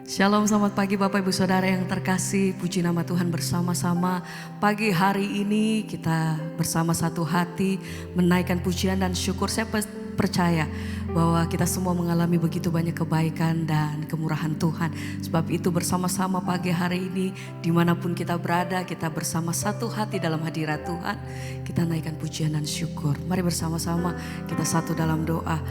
Shalom, selamat pagi Bapak Ibu Saudara yang terkasih. Puji nama Tuhan bersama-sama. Pagi hari ini kita bersama satu hati menaikkan pujian dan syukur. Saya percaya bahwa kita semua mengalami begitu banyak kebaikan dan kemurahan Tuhan. Sebab itu bersama-sama pagi hari ini dimanapun kita berada, kita bersama satu hati dalam hadirat Tuhan. Kita naikkan pujian dan syukur. Mari bersama-sama kita satu dalam doa.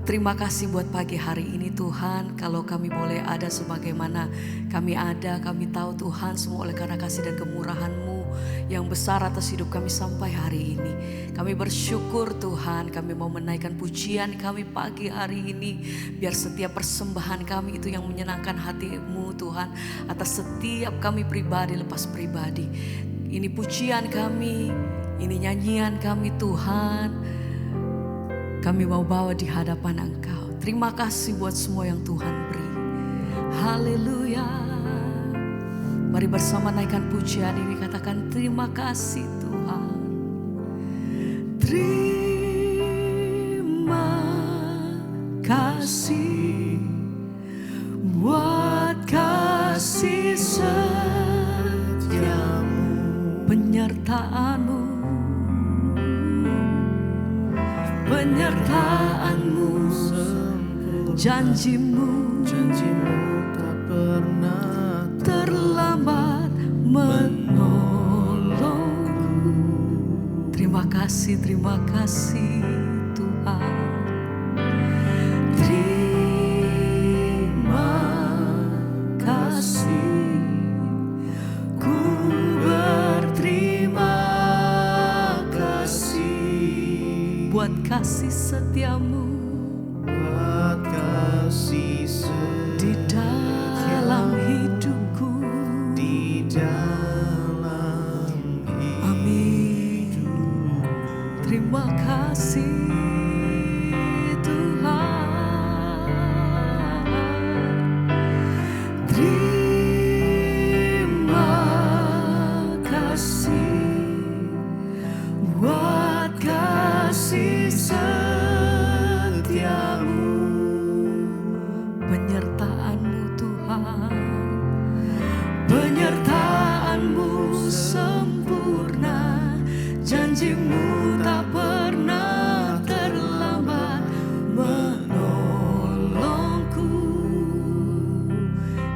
Terima kasih buat pagi hari ini Tuhan. Kalau kami boleh ada sebagaimana kami ada, kami tahu Tuhan semua oleh karena kasih dan kemurahan-Mu yang besar atas hidup kami sampai hari ini. Kami bersyukur Tuhan, kami mau menaikkan pujian kami pagi hari ini. Biar setiap persembahan kami itu yang menyenangkan hati-Mu Tuhan. Atas setiap kami pribadi lepas pribadi. Ini pujian kami, ini nyanyian kami Tuhan. Kami mau bawa di hadapan Engkau. Terima kasih buat semua yang Tuhan beri. Haleluya. Mari bersama naikkan pujian ini, katakan terima kasih Tuhan. Terima kasih buat kasih setiamu, penyertaan-Mu. Penyertaan-Mu, janji-Mu tak pernah terlambat menolongku. Terima kasih Tuhan. Terima kasih, ku berterima kasih buat kasih setiamu, buat kasih setiamu di dalam hidupku, di dalam hidupku. Amin. Terima kasih Tuhan. Terima kasih buat kasih setiamu, penyertaan-Mu Tuhan. Penyertaan-Mu sempurna, janji-Mu tak pernah terlambat menolongku.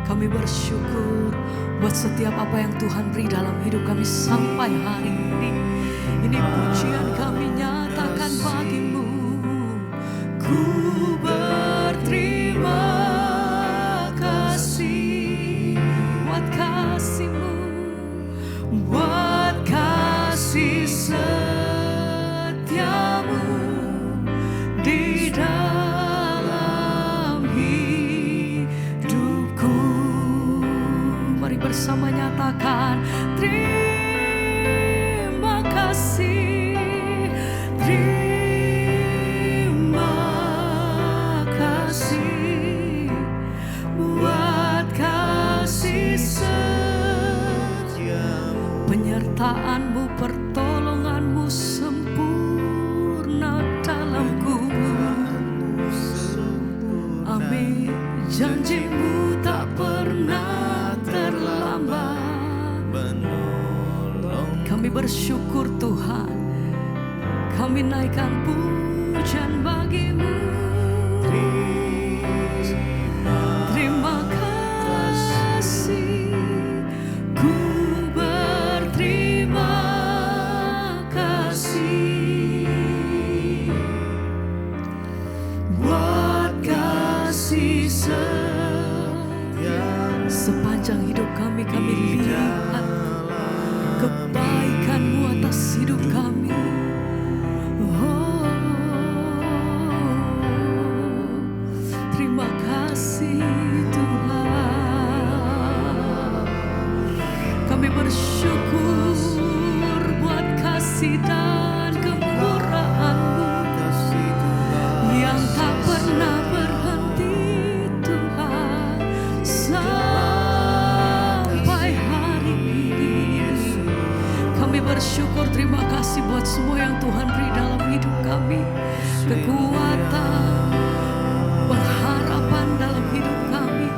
Kami bersyukur buat setiap apa yang Tuhan beri dalam hidup kami sampai hari ini. Ini pujian kami nyatakan bagi-Mu. Ku berterima kasih buat kasih-Mu, buat kasih setiamu di dalam hidupku. Mari bersama nyatakan terima kasih. Terima kasih buat kasih setiamu, penyertaan-Mu, pertolongan-Mu sempurna dalamku. Amin. Janji-Mu tak pernah terlambat menolong. Kami bersyukur Tuhan. Kami naikkan pujian bagi-Mu. Terima kasih, ku berterima kasih buat kasih setiamu. Sepanjang hidup kami lihat kebaikan-Mu atas hidup kami. Terima kasih Tuhan. Kami bersyukur buat kasih dan kemurahan-Mu yang tak pernah berhenti Tuhan sampai hari ini. Kami bersyukur, terima kasih buat semua yang Tuhan beri dalam hidup kami. Kekuatan, pengharapan dalam hidup kami.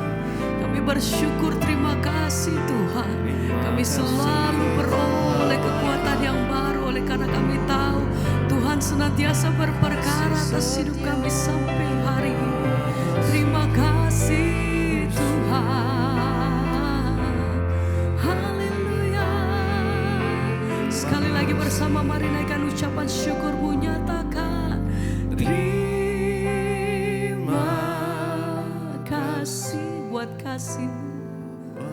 Kami bersyukur, terima kasih Tuhan. Kami selalu beroleh kekuatan yang baru oleh karena kami tahu Tuhan senantiasa berperkara atas hidup kami sampai hari ini. Terima kasih Tuhan. Haleluya. Sekali lagi bersama mari naikkan ucapan syukurmu, nyatakan terima kasih buat kasih-Mu,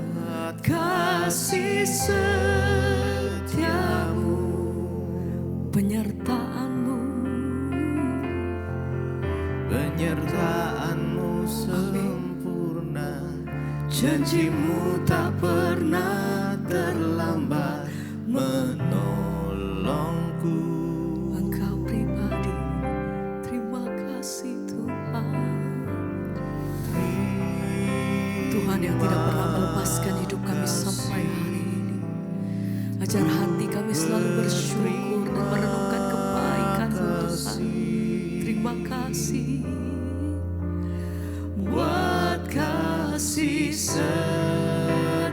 kasih setiamu, penyertaan-Mu, penyertaan-Mu sempurna, janji-Mu tak pernah terlambat menolongku. Engkau pribadi, terima kasih Tuhan. Tuhan yang tidak pernah melepaskan hidup kami sampai hari ini. Ajar hati kami selalu bersyukur dan merenungkan kebaikan Tuhan. Terima kasih buat kasih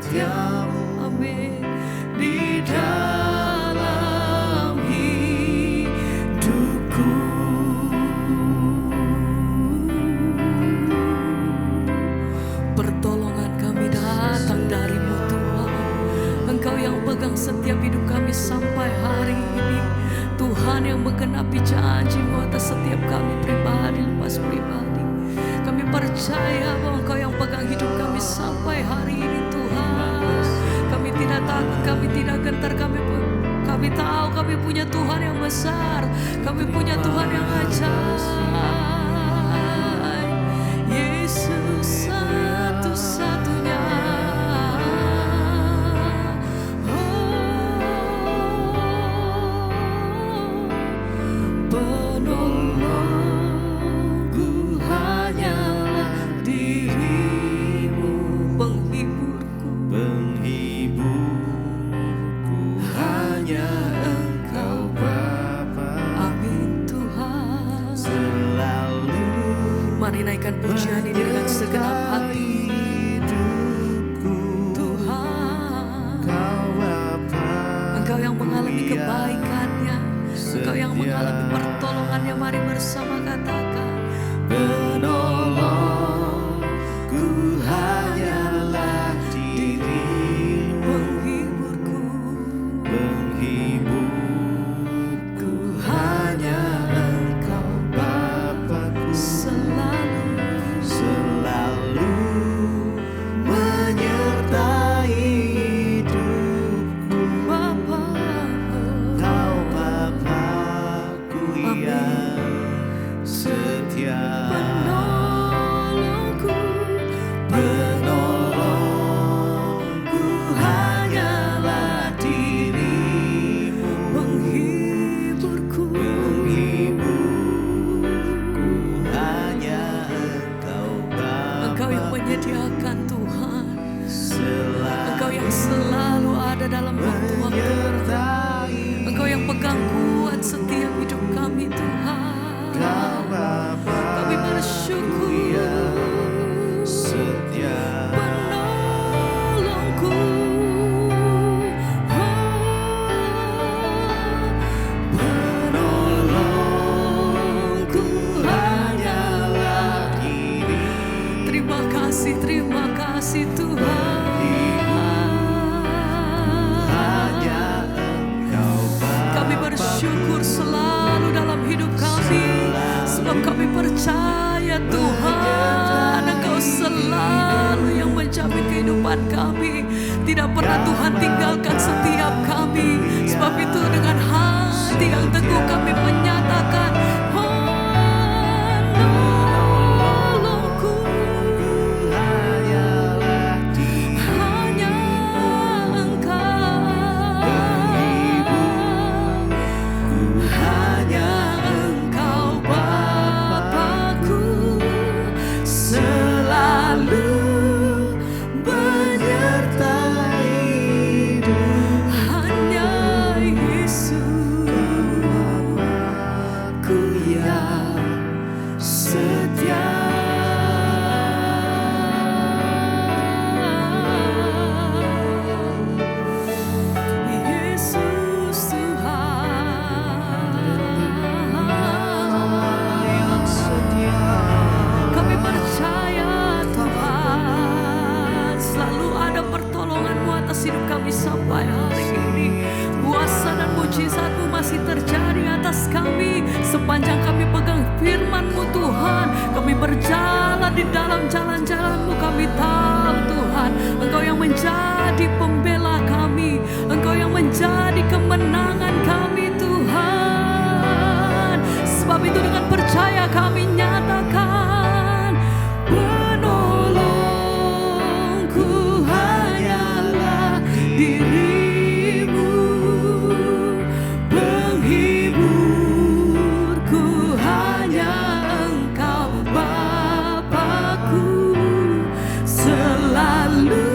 setiamu, amin, di dalam hidupku. Pertolongan kami datang dari-Mu Tuhan. Engkau yang pegang setiap hidup kami sampai hari ini. Tuhan yang menggenapi janji-Mu atas setiap kami pribadi lepas pribadi. Kami percaya bahwa Engkau yang pegang hidup kami sampai hari ini Tuhan. Kami tidak takut, kami tidak gentar, kami tahu kami punya Tuhan yang besar. Kami punya Tuhan yang ajaib. Yesus satu-satunya. Penolongku hanyalah diri-Mu, penghiburku, Penghiburku hanya Engkau Bapa, amin Tuhan. selalu Mari naikkan pujian ini dengan segenap hati. hidupku. Tuhan, Kau Bapa, Engkau yang mengalami kebaikannya, Engkau yang mengalami pertolongannya. Mari bersama katakan, penolongku hanyalah diri-Mu, penghiburku, penghiburku hanya Engkau Bapa-Ku, selalu menyertai hidupku. Bapa. Kau Bapa-Ku yang setia, Penolongku, penolongku hanyalah diri-Mu, penghiburku, penghiburku hanya Engkau Engkau yang Bapa, menyediakan Tuhan. selalu Engkau yang selalu ada dalam waktu-waktu. menyertai. Engkau yang pegang kuat setiap hidup kami Tuhan. Kau Bapa Kami bersyukur. yang setia, Penolongku, penolongku hanyalah diri terima kasih Tuhan. hanya Engkau Bapa, Kami bersyukur selalu dalam hidup kami, sebab kami percaya Tuhan Engkau selalu yang menjamin kehidupan kami. Tidak pernah Tuhan tinggalkan setiap kami. Sebab itu dengan hati yang teguh kami menyatakan, penolongku hanyalah diri hanya Engkau, hanya Engkau Bapa-Ku, selalu menyertai hidup. Hanya mujizat-Mu masih terjadi atas kami. Sepanjang kami pegang firman-Mu Tuhan, kami berjalan di dalam jalan-jalan-Mu, kami tahu Tuhan, Engkau yang menjadi pembela kami, Engkau yang menjadi kemenangan kami Tuhan. Sebab itu dengan percaya kami nyatakan, penolongku hanyalah diri-Mu, penghiburku hanya Engkau Bapa-Ku, selalu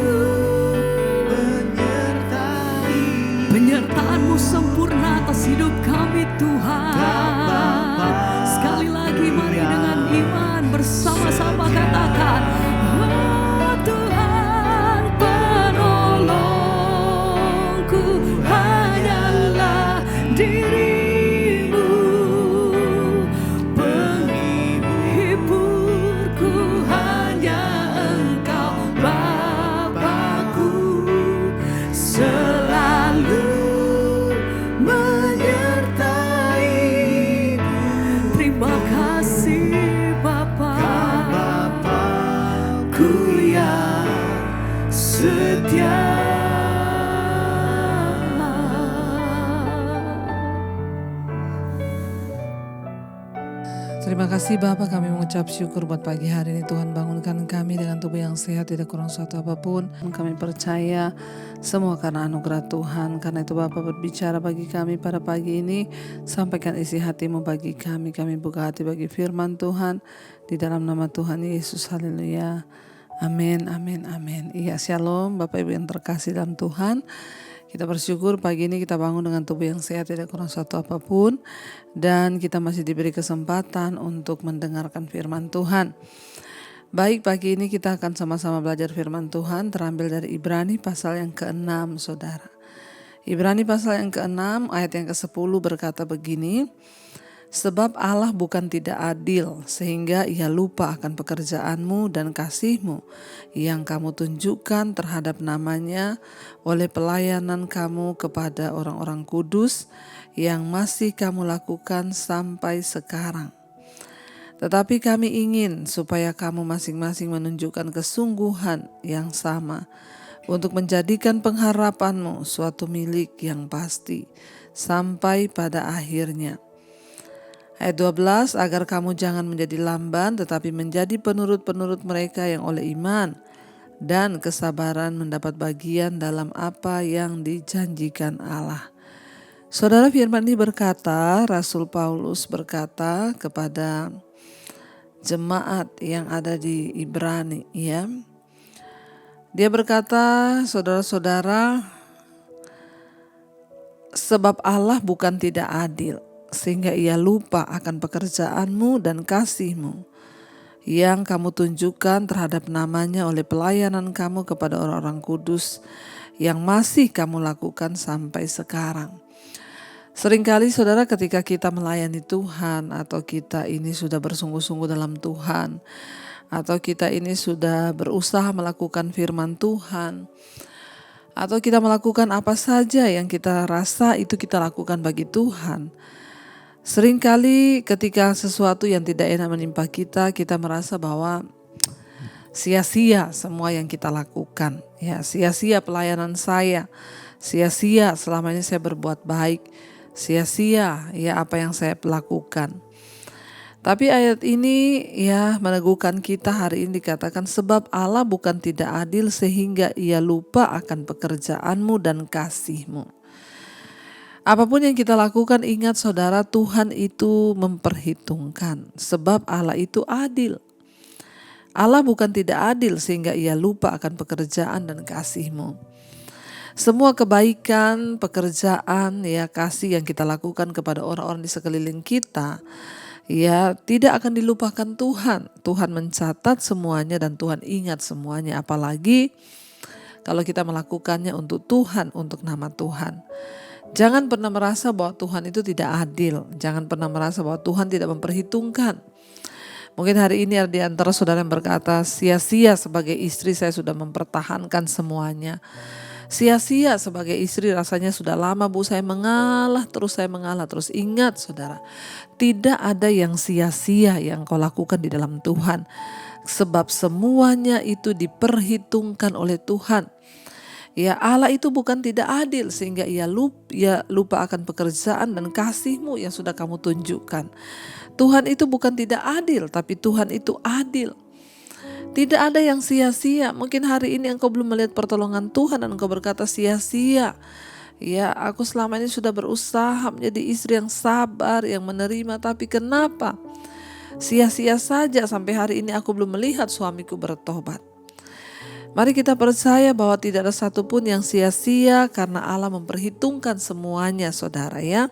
penyertaan-Mu sempurna atas hidup kami Tuhan. Sekali lagi mari dengan iman bersama-sama katakan, oh Tuhan, penolongku hanyalah diri-Mu, penghiburku hanya Engkau Bapa-Ku, selalu menyertai. Terima kasih Bapa, Bapa-Ku yang setia. Terima kasih Bapa, kami mengucap syukur buat pagi hari ini. Tuhan bangunkan kami dengan tubuh yang sehat, tidak kurang suatu apapun. Kami percaya semua karena anugerah Tuhan. Karena itu Bapa berbicara bagi kami pada pagi ini. Sampaikan isi hati-Mu bagi kami. Kami buka hati bagi firman Tuhan. Di dalam nama Tuhan Yesus, haleluya. Amin, amin, amin. Iya, shalom Bapak Ibu yang terkasih dalam Tuhan. Kita bersyukur pagi ini kita bangun dengan tubuh yang sehat, tidak kurang suatu apapun. Dan kita masih diberi kesempatan untuk mendengarkan firman Tuhan. Baik, pagi ini kita akan sama-sama belajar firman Tuhan terambil dari Ibrani pasal yang ke-6, saudara. Ibrani pasal yang ke-6 ayat yang ke-10 berkata begini, sebab Allah bukan tidak adil sehingga Ia lupa akan pekerjaanmu dan kasih-Mu yang kamu tunjukkan terhadap namanya oleh pelayanan kamu kepada orang-orang kudus yang masih kamu lakukan sampai sekarang. Tetapi kami ingin supaya kamu masing-masing menunjukkan kesungguhan yang sama untuk menjadikan pengharapanmu suatu milik yang pasti sampai pada akhirnya. Ayat 12, agar kamu jangan menjadi lamban tetapi menjadi penurut-penurut mereka yang oleh iman dan kesabaran mendapat bagian dalam apa yang dijanjikan Allah. Saudara, firman ini berkata, Rasul Paulus berkata kepada jemaat yang ada di Ibrani, ya. Dia berkata, saudara-saudara, sebab Allah bukan tidak adil sehingga Ia lupa akan pekerjaanmu dan kasih-Mu yang kamu tunjukkan terhadap namanya oleh pelayanan kamu kepada orang-orang kudus yang masih kamu lakukan sampai sekarang. Seringkali saudara, ketika kita melayani Tuhan atau kita ini sudah bersungguh-sungguh dalam Tuhan atau kita ini sudah berusaha melakukan firman Tuhan atau kita melakukan apa saja yang kita rasa itu kita lakukan bagi Tuhan, seringkali ketika sesuatu yang tidak enak menimpa kita, kita merasa bahwa sia-sia semua yang kita lakukan. Ya, sia-sia pelayanan saya, sia-sia selama ini saya berbuat baik, sia-sia ya apa yang saya lakukan. Tapi ayat ini ya meneguhkan kita hari ini, dikatakan sebab Allah bukan tidak adil sehingga Ia lupa akan pekerjaanmu dan kasih-Mu. Apapun yang kita lakukan, ingat saudara, Tuhan itu memperhitungkan sebab Allah itu adil. Allah bukan tidak adil sehingga Ia lupa akan pekerjaan dan kasih-Mu. Semua kebaikan, pekerjaan, ya kasih yang kita lakukan kepada orang-orang di sekeliling kita, ya tidak akan dilupakan Tuhan. Tuhan mencatat semuanya dan Tuhan ingat semuanya. Apalagi kalau kita melakukannya untuk Tuhan, untuk nama Tuhan. Jangan pernah merasa bahwa Tuhan itu tidak adil. Jangan pernah merasa bahwa Tuhan tidak memperhitungkan. Mungkin hari ini ada di antara saudara yang berkata, sia-sia sebagai istri saya sudah mempertahankan semuanya. Sia-sia sebagai istri rasanya sudah lama Bu, saya mengalah terus. Ingat saudara, tidak ada yang sia-sia yang kau lakukan di dalam Tuhan. Sebab semuanya itu diperhitungkan oleh Tuhan. Ya, Allah itu bukan tidak adil sehingga ia lupa akan pekerjaan dan kasih-Mu yang sudah kamu tunjukkan. Tuhan itu bukan tidak adil, tapi Tuhan itu adil. Tidak ada yang sia-sia. Mungkin hari ini engkau belum melihat pertolongan Tuhan dan engkau berkata sia-sia. Ya, aku selama ini sudah berusaha menjadi istri yang sabar, yang menerima, tapi kenapa? Sia-sia saja sampai hari ini aku belum melihat suamiku bertobat. Mari kita percaya bahwa tidak ada satupun yang sia-sia karena Allah memperhitungkan semuanya saudara ya.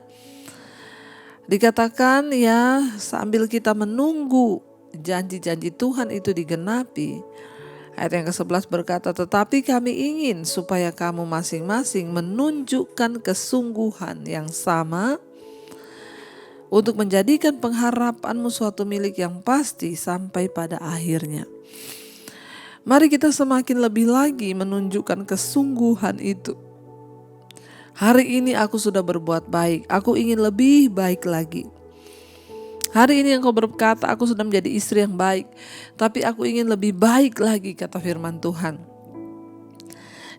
Dikatakan ya, sambil kita menunggu janji-janji Tuhan itu digenapi. Ayat yang ke-11 berkata, tetapi kami ingin supaya kamu masing-masing menunjukkan kesungguhan yang sama untuk menjadikan pengharapanmu suatu milik yang pasti sampai pada akhirnya. Mari kita semakin lebih lagi menunjukkan kesungguhan itu. Hari ini aku sudah berbuat baik, aku ingin lebih baik lagi. Hari ini engkau berkata aku sudah menjadi istri yang baik, tapi aku ingin lebih baik lagi, kata firman Tuhan.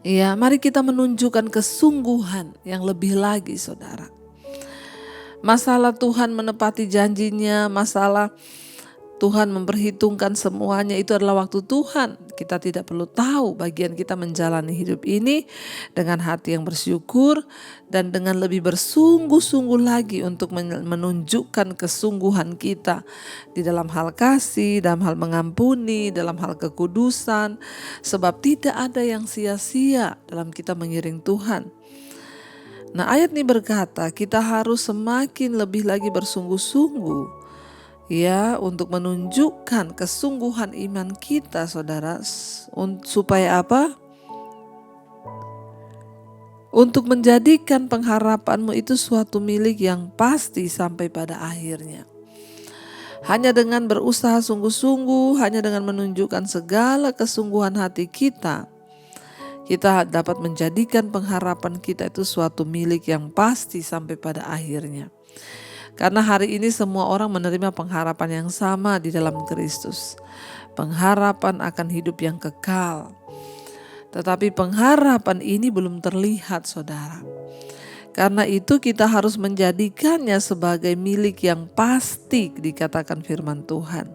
Ya, mari kita menunjukkan kesungguhan yang lebih lagi saudara. Masalah Tuhan menepati janjinya, masalah Tuhan memperhitungkan semuanya itu adalah waktu Tuhan. Kita tidak perlu tahu, bagian kita menjalani hidup ini dengan hati yang bersyukur dan dengan lebih bersungguh-sungguh lagi untuk menunjukkan kesungguhan kita di dalam hal kasih, dalam hal mengampuni, dalam hal kekudusan. Sebab tidak ada yang sia-sia dalam kita mengiring Tuhan. Nah, ayat ini berkata kita harus semakin lebih lagi bersungguh-sungguh ya, untuk menunjukkan kesungguhan iman kita saudara. Supaya apa? Untuk menjadikan pengharapanmu itu suatu milik yang pasti sampai pada akhirnya. Hanya dengan berusaha sungguh-sungguh, hanya dengan menunjukkan segala kesungguhan hati kita, kita dapat menjadikan pengharapan kita itu suatu milik yang pasti sampai pada akhirnya. Karena hari ini semua orang menerima pengharapan yang sama di dalam Kristus. Pengharapan akan hidup yang kekal. Tetapi pengharapan ini belum terlihat saudara. Karena itu kita harus menjadikannya sebagai milik yang pasti, dikatakan firman Tuhan.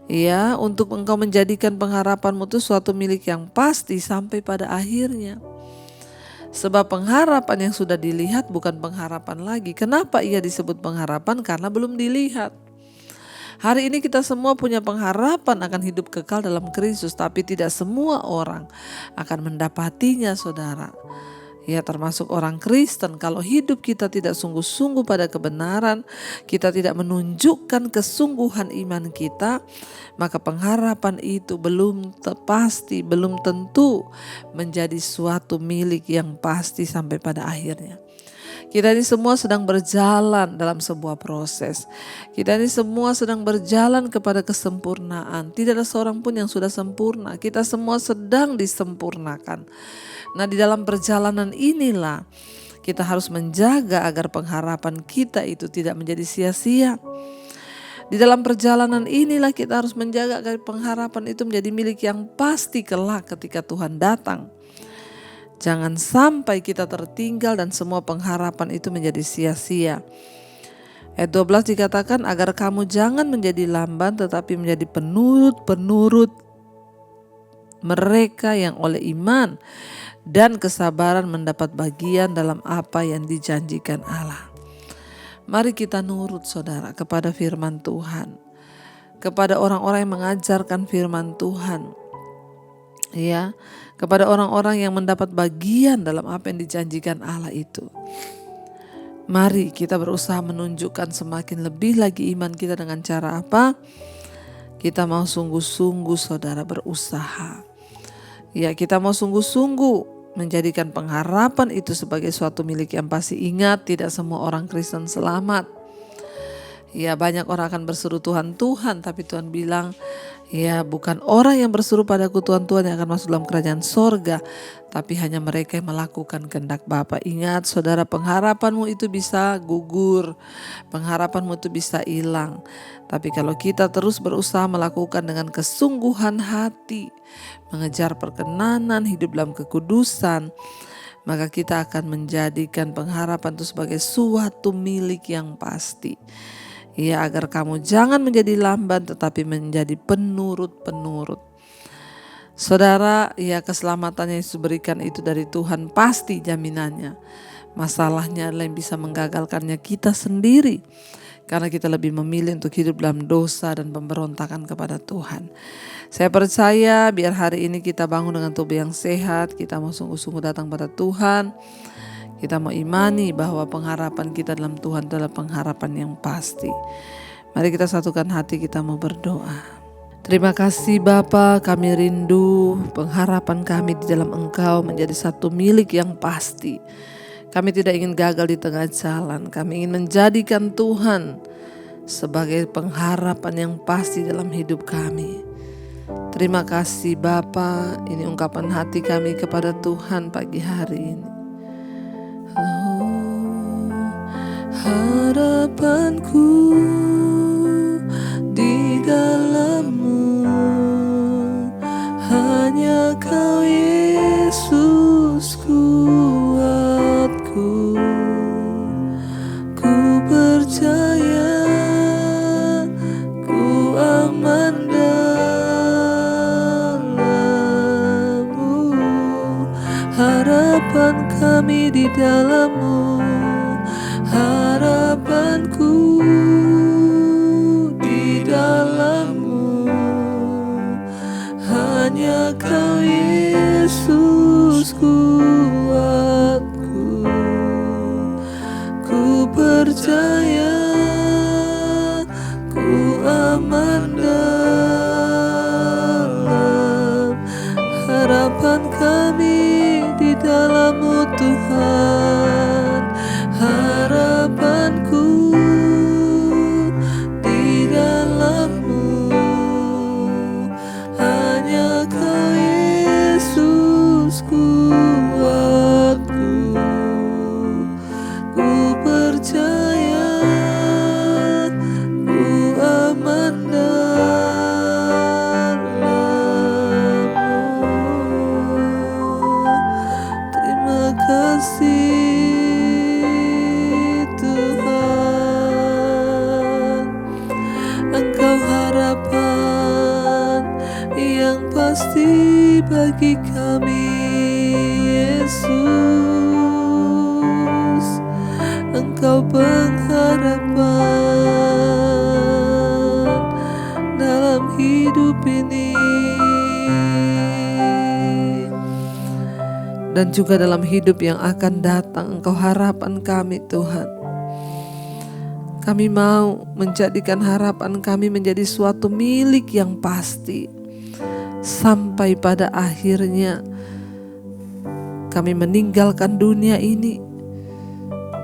Ya, untuk engkau menjadikan pengharapanmu itu suatu milik yang pasti sampai pada akhirnya. Sebab pengharapan yang sudah dilihat bukan pengharapan lagi. Kenapa ia disebut pengharapan? Karena belum dilihat. Hari ini kita semua punya pengharapan akan hidup kekal dalam Kristus, tapi tidak semua orang akan mendapatinya saudara. Ya, termasuk orang Kristen, kalau hidup kita tidak sungguh-sungguh pada kebenaran, kita tidak menunjukkan kesungguhan iman kita, maka pengharapan itu belum pasti, belum tentu menjadi suatu milik yang pasti sampai pada akhirnya. Kita ini semua sedang berjalan dalam sebuah proses. Kita ini semua sedang berjalan kepada kesempurnaan. Tidak ada seorang pun yang sudah sempurna. Kita semua sedang disempurnakan. Nah, di dalam perjalanan inilah kita harus menjaga agar pengharapan kita itu tidak menjadi sia-sia. Di dalam perjalanan inilah kita harus menjaga agar pengharapan itu menjadi milik yang pasti kelak ketika Tuhan datang. Jangan sampai kita tertinggal dan semua pengharapan itu menjadi sia-sia. Ayat 12 dikatakan agar kamu jangan menjadi lamban tetapi menjadi penurut mereka yang oleh iman dan kesabaran mendapat bagian dalam apa yang dijanjikan Allah. Mari kita nurut saudara kepada firman Tuhan, kepada orang-orang yang mengajarkan firman Tuhan, ya, kepada orang-orang yang mendapat bagian dalam apa yang dijanjikan Allah itu. Mari kita berusaha menunjukkan semakin lebih lagi iman kita dengan cara apa? Kita mau sungguh-sungguh saudara berusaha. Ya, kita mau sungguh-sungguh menjadikan pengharapan itu sebagai suatu milik yang pasti. Ingat, tidak semua orang Kristen selamat. Ya, banyak orang akan berseru Tuhan, Tuhan, tapi Tuhan bilang, Ya, bukan orang yang berseru padaku Tuhan, Tuhan yang akan masuk dalam kerajaan sorga, tapi hanya mereka yang melakukan kehendak Bapa. Ingat saudara, pengharapanmu itu bisa gugur, pengharapanmu itu bisa hilang. Tapi kalau kita terus berusaha melakukan dengan kesungguhan hati, mengejar perkenanan, hidup dalam kekudusan, maka kita akan menjadikan pengharapan itu sebagai suatu milik yang pasti. Ya, agar kamu jangan menjadi lamban tetapi menjadi penurut-penurut. Saudara, ya keselamatan yang Yesus berikan itu dari Tuhan pasti jaminannya. Masalahnya adalah yang bisa menggagalkannya kita sendiri. Karena kita lebih memilih untuk hidup dalam dosa dan pemberontakan kepada Tuhan. Saya percaya biar hari ini kita bangun dengan tubuh yang sehat. Kita mau sungguh-sungguh datang pada Tuhan. Kita mau imani bahwa pengharapan kita dalam Tuhan adalah pengharapan yang pasti. Mari kita satukan hati, kita mau berdoa. Terima kasih Bapa, kami rindu pengharapan kami di dalam Engkau menjadi satu milik yang pasti. Kami tidak ingin gagal di tengah jalan. Kami ingin menjadikan Tuhan sebagai pengharapan yang pasti dalam hidup kami. Terima kasih Bapa, ini ungkapan hati kami kepada Tuhan pagi hari ini. Harapanku di dalam-Mu, hanya Kau Yesus kuatku. Ku percaya, ku aman dalam-Mu. Harapan kami di dalam-Mu, harapanku di dalam-Mu, hanya Kau Yesus kuatku. Ku percaya, ku aman dalam harapan kami di dalam-Mu Tuhan. Harapanku di dalam-Mu, hanya Kau Yesus kuatku. Ku percaya, ku aman dalam-Mu. Terima kasih pasti bagi kami, Yesus. Engkau pengharapan dalam hidup ini dan juga dalam hidup yang akan datang. Engkau harapan kami Tuhan. Kami mau menjadikan harapan kami menjadi suatu milik yang pasti. Sampai pada akhirnya kami meninggalkan dunia ini,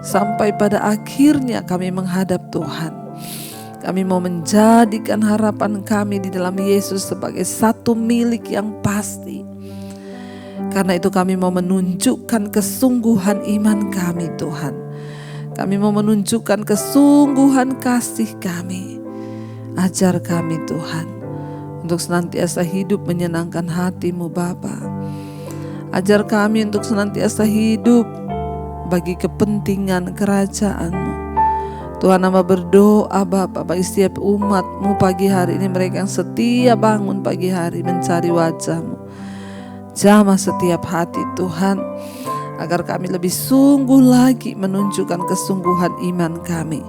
sampai pada akhirnya kami menghadap Tuhan. Kami mau menjadikan harapan kami di dalam Yesus sebagai satu milik yang pasti. Karena itu kami mau menunjukkan kesungguhan iman kami Tuhan. Kami mau menunjukkan kesungguhan kasih kami. Ajar kami Tuhan untuk senantiasa hidup menyenangkan hati-Mu Bapa. Ajar kami untuk senantiasa hidup bagi kepentingan kerajaan-Mu. Tuhan, hamba berdoa Bapa bagi setiap umat-Mu pagi hari ini, mereka yang setia bangun pagi hari mencari wajah-Mu. Jamah setiap hati Tuhan, agar kami lebih sungguh lagi menunjukkan kesungguhan iman kami.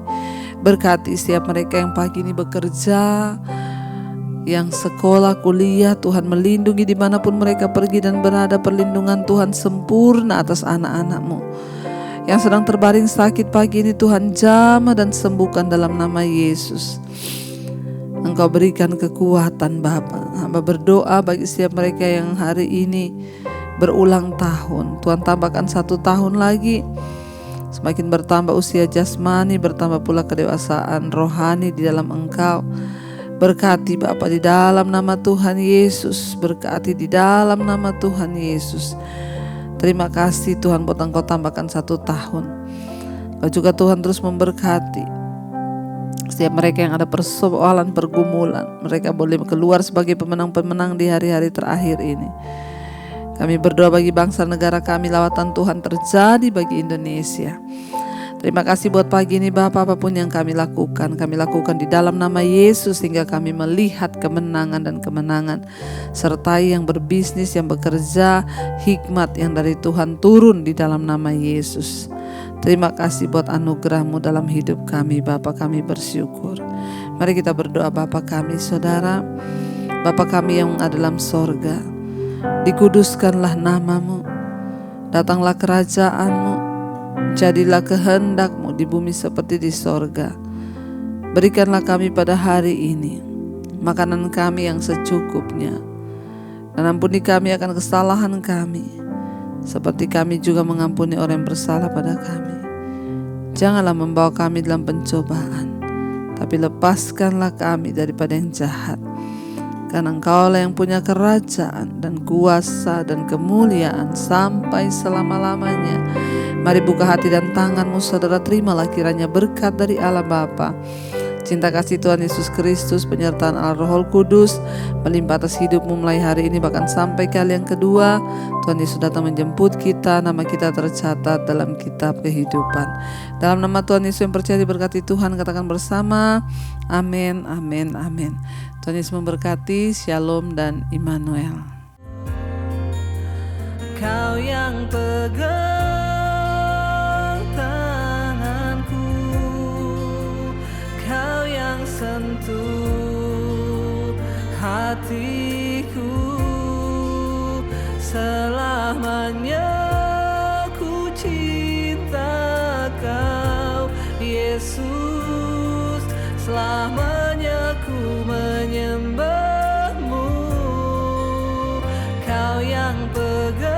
Berkati setiap mereka yang pagi ini bekerja, yang sekolah, kuliah, Tuhan melindungi dimanapun mereka pergi dan berada. Perlindungan Tuhan sempurna atas anak-anak-Mu. Yang sedang terbaring sakit pagi ini Tuhan jamah dan sembuhkan dalam nama Yesus. Engkau berikan kekuatan Bapa. Hamba berdoa bagi setiap mereka yang hari ini berulang tahun. Tuhan tambahkan 1 tahun lagi. Semakin bertambah usia jasmani, bertambah pula kedewasaan rohani di dalam Engkau. Berkati Bapa di dalam nama Tuhan Yesus. Berkati di dalam nama Tuhan Yesus. Terima kasih Tuhan buat Engkau tambahkan 1 tahun. Kau juga Tuhan terus memberkati setiap mereka yang ada persoalan, pergumulan. Mereka boleh keluar sebagai pemenang-pemenang di hari-hari terakhir ini. Kami berdoa bagi bangsa negara kami, lawatan Tuhan terjadi bagi Indonesia. Terima kasih buat pagi ini Bapak, apapun yang kami lakukan di dalam nama Yesus hingga kami melihat kemenangan dan kemenangan. Sertai yang berbisnis, yang bekerja, hikmat yang dari Tuhan turun di dalam nama Yesus. Terima kasih buat anugerah-Mu dalam hidup kami Bapa, kami bersyukur. Mari kita berdoa. Bapa kami, Saudara, Bapa kami yang ada dalam sorga, dikuduskanlah nama-Mu, datanglah kerajaan-Mu, jadilah kehendak-Mu di bumi seperti di sorga. Berikanlah kami pada hari ini makanan kami yang secukupnya, dan ampuni kami akan kesalahan kami, seperti kami juga mengampuni orang yang bersalah pada kami. Janganlah membawa kami dalam pencobaan, tapi lepaskanlah kami daripada yang jahat. Karena Engkaulah yang punya kerajaan dan kuasa dan kemuliaan sampai selama-lamanya. Mari buka hati dan tangan-Mu, Saudara, terimalah kiranya berkat dari Allah Bapa, cinta kasih Tuhan Yesus Kristus, penyertaan Allah Roh Kudus melimpah atas hidupmu mulai hari ini bahkan sampai kali yang kedua. Tuhan Yesus datang menjemput kita, nama kita tercatat dalam kitab kehidupan. Dalam nama Tuhan Yesus yang percaya diberkati Tuhan, katakan bersama, amin, amin, amin. Tuhan Yesus memberkati. Shalom dan Immanuel. Kau yang pegang tanganku, Kau yang sentuh hatiku, selamanya ku cinta Kau Yesus, selamanya ku menyembah-Mu. Kau yang pegang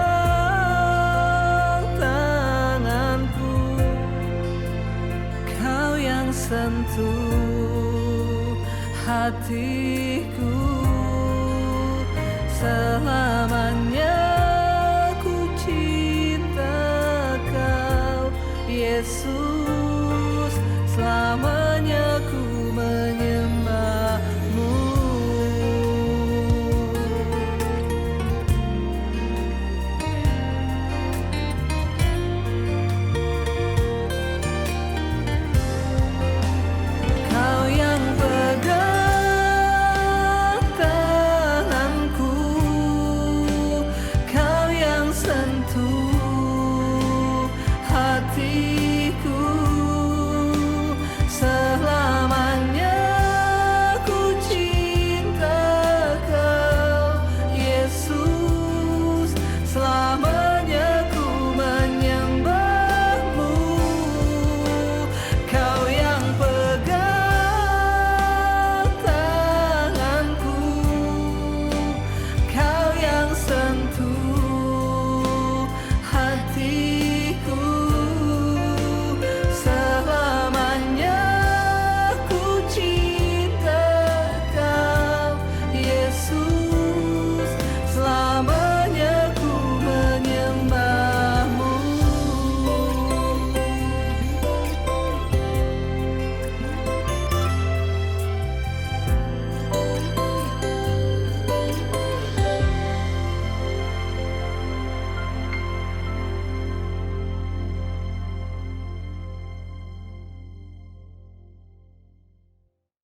tanganku, Kau yang sentuh hatiku, selamanya ku cinta Kau Yesus, selamanya ku